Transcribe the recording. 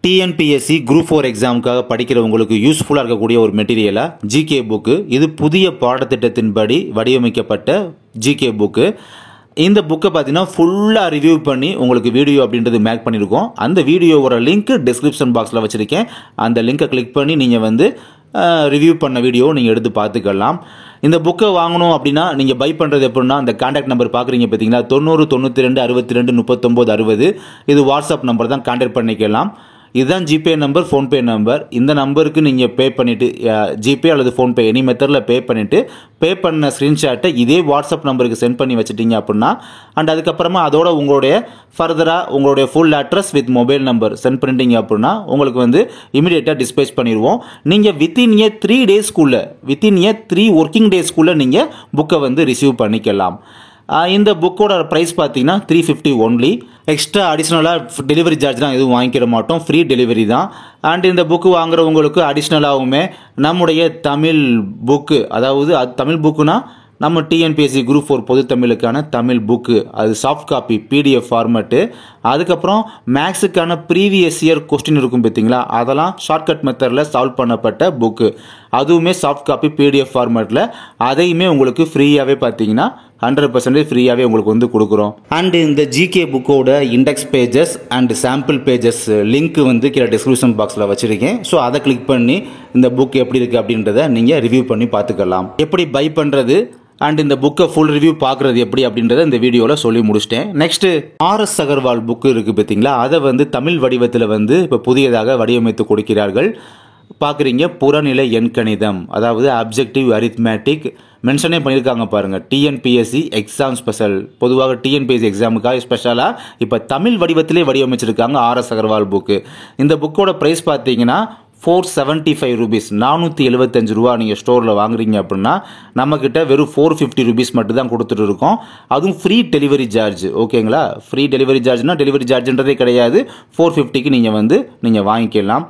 TNPSC group 4 எக்ஸாமுக்காக படிக்கிறவங்களுக்கு யூஸ்ஃபுல்லாக இருக்கக்கூடிய ஒரு மெட்டீரியலாக ஜிகே புக்கு. இது புதிய பாடத்திட்டத்தின்படி வடிவமைக்கப்பட்ட ஜிகே புக்கு. இந்த புக்கை பார்த்தீங்கன்னா ஃபுல்லாக ரிவ்யூ பண்ணி உங்களுக்கு வீடியோ அப்படின்றது மேக் பண்ணியிருக்கோம். அந்த வீடியோவோட லிங்க் டிஸ்கிரிப்ஷன் பாக்ஸில் வச்சுருக்கேன். அந்த லிங்கை கிளிக் பண்ணி நீங்கள் வந்து ரிவ்யூ பண்ண வீடியோவை நீங்கள் எடுத்து பார்த்துக்கலாம். இந்த புக்கை வாங்கணும் அப்படின்னா நீங்கள் பை பண்ணுறது எப்படின்னா, அந்த கான்டாக்ட் நம்பர் பார்க்குறீங்க பார்த்தீங்களா, 90 92 62 39 60. இது வாட்ஸ்அப் நம்பர் தான், கான்டாக்ட் பண்ணிக்கலாம். இதுதான் ஜிபே நம்பர், ஃபோன்பே நம்பர். இந்த நம்பருக்கு நீங்கள் பே பண்ணிவிட்டு ஜிபே அல்லது ஃபோன்பே எனி மெத்தடில் பே பண்ணிவிட்டு பே பண்ண ஸ்க்ரீன்ஷாட்டை இதே வாட்ஸ்அப் நம்பருக்கு சென்ட் பண்ணி வச்சுட்டீங்க அப்படின்னா, அண்ட் அதுக்கப்புறமா அதோட உங்களுடைய ஃபர்தராக உங்களுடைய full address with mobile number send பண்ணிட்டீங்க அப்படின்னா உங்களுக்கு வந்து இமீடியட்டாக டிஸ்பேச் பண்ணிடுவோம். நீங்கள் வித்தின் ஏ 3 டேஸ்க்குள்ளே, வித்தின் ஏ 3 ஒர்க்கிங் டேஸ்க்குள்ளே நீங்கள் புக்கை வந்து ரிசீவ் பண்ணிக்கலாம். இந்த புக்கோட ப்ரைஸ் பார்த்தீங்கன்னா 350 ஒன்லி. எக்ஸ்ட்ரா அடிஷ்னலாக டெலிவரி சார்ஜ்லாம் எதுவும் வாங்கிக்கிற மாட்டோம், ஃப்ரீ டெலிவரி தான். அண்ட் இந்த புக்கு வாங்குறவங்களுக்கு அடிஷ்னலாகவுமே நம்முடைய தமிழ் புக்கு, அதாவது தமிழ் புக்குனா நம்ம டிஎன்பிஎஸ்சி குரூப் 4 பொது தமிழுக்கான தமிழ் புக்கு, அது சாஃப்ட் காப்பி பிடிஎஃப் ஃபார்மேட்டு. அதுக்கப்புறம் மேக்ஸுக்கான ப்ரீவியஸ் இயர் கொஸ்டின் இருக்கும் பார்த்தீங்களா, அதெல்லாம் ஷார்ட்கட் மெத்தடில் சால்வ் பண்ணப்பட்ட புக்கு, அதுவுமே சாஃப்ட் காப்பி பிடிஎஃப் ஃபார்மேட்டில். அதையுமே உங்களுக்கு ஃப்ரீயாகவே பார்த்தீங்கன்னா 100% ஃப்ரீயாகவே உங்களுக்கு வந்து கொடுக்குறோம். அண்ட் இந்த ஜிகே புக்கோட index pages and sample pages link வந்து கீழே டிஸ்கிரிப்ஷன் பாக்ஸில் வச்சுருக்கேன். ஸோ அதை கிளிக் பண்ணி இந்த புக் எப்படி இருக்குது அப்படின்றத நீங்கள் ரிவ்யூ பண்ணி பார்த்துக்கலாம். எப்படி பை பண்ணுறது அண்ட் இந்த புக்கை ஃபுல் ரிவ்யூ பார்க்குறது எப்படி அப்படின்றத இந்த வீடியோவில் சொல்லி முடிச்சிட்டேன். நெக்ஸ்ட்டு ஆர்எஸ் அகர்வால் புக்கு இருக்குது பார்த்தீங்களா, அதை வந்து தமிழ் வடிவத்தில் வந்து இப்போ புதியதாக வடிவமைத்து கொடுக்கிறார்கள். பார்க்குறீங்க, புறநிலை எண்கணிதம், அதாவது அப்ஜெக்டிவ் அரித்மேட்டிக் மென்ஷனே பண்ணியிருக்காங்க பாருங்கள். டிஎன்பிஎஸ்சி எக்ஸாம் ஸ்பெஷல், பொதுவாக டிஎன்பிஎஸ்சி எக்ஸாமுக்காக ஸ்பெஷலாக இப்போ தமிழ் வடிவத்திலே வடிவமைச்சிருக்காங்க ஆர்எஸ் அகர்வால் புக்கு. இந்த புக்கோட ப்ரைஸ் பார்த்தீங்கன்னா 475 ரூபீஸ், 475 ரூபா. நீங்கள் ஸ்டோரில் வாங்குறீங்க அப்படின்னா நம்மக்கிட்ட வெறும் 450 ரூபீஸ் மட்டும் தான் கொடுத்துட்டு இருக்கோம். அதுவும் ஃப்ரீ டெலிவரி சார்ஜ். ஓகேங்களா, ஃப்ரீ டெலிவரி சார்ஜ்னா டெலிவரி சார்ஜ்ன்றதே கிடையாது. 450க்கு நீங்கள் வாங்கிக்கலாம்.